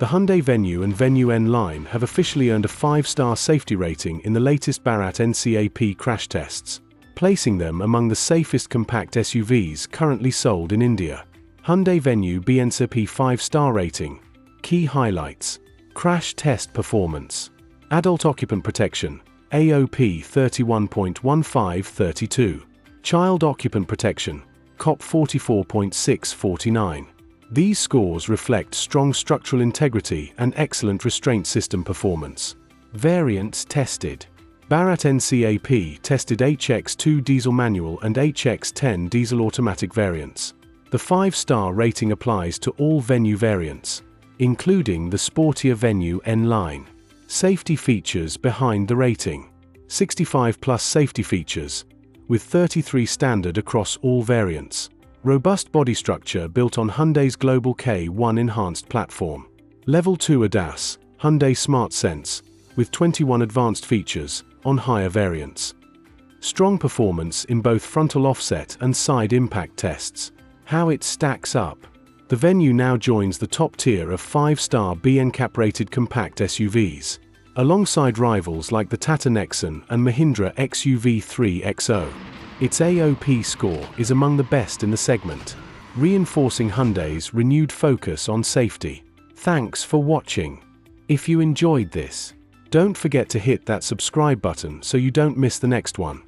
The Hyundai Venue and Venue N line have officially earned a 5-star safety rating in the latest Bharat NCAP crash tests, placing them among the safest compact SUVs currently sold in India. Hyundai Venue BNCAP 5-star rating. Key highlights: crash test performance, adult occupant protection, AOP 31.1532, child occupant protection, COP 44.649. These scores reflect strong structural integrity and excellent restraint system performance. Variants tested: Bharat NCAP tested HX2 diesel manual and HX10 diesel automatic variants. The 5-star rating applies to all Venue variants, including the sportier Venue N line. Safety features behind the rating: 65+ safety features, with 33 standard across all variants. Robust body structure built on Hyundai's global K1 enhanced platform. Level 2 ADAS, Hyundai SmartSense, with 21 advanced features, on higher variants. Strong performance in both frontal offset and side impact tests. How it stacks up. The Venue now joins the top tier of 5-star BNCAP rated compact SUVs, alongside rivals like the Tata Nexon and Mahindra XUV3XO. Its AOP score is among the best in the segment, reinforcing Hyundai's renewed focus on safety. Thanks for watching. If you enjoyed this, don't forget to hit that subscribe button so you don't miss the next one.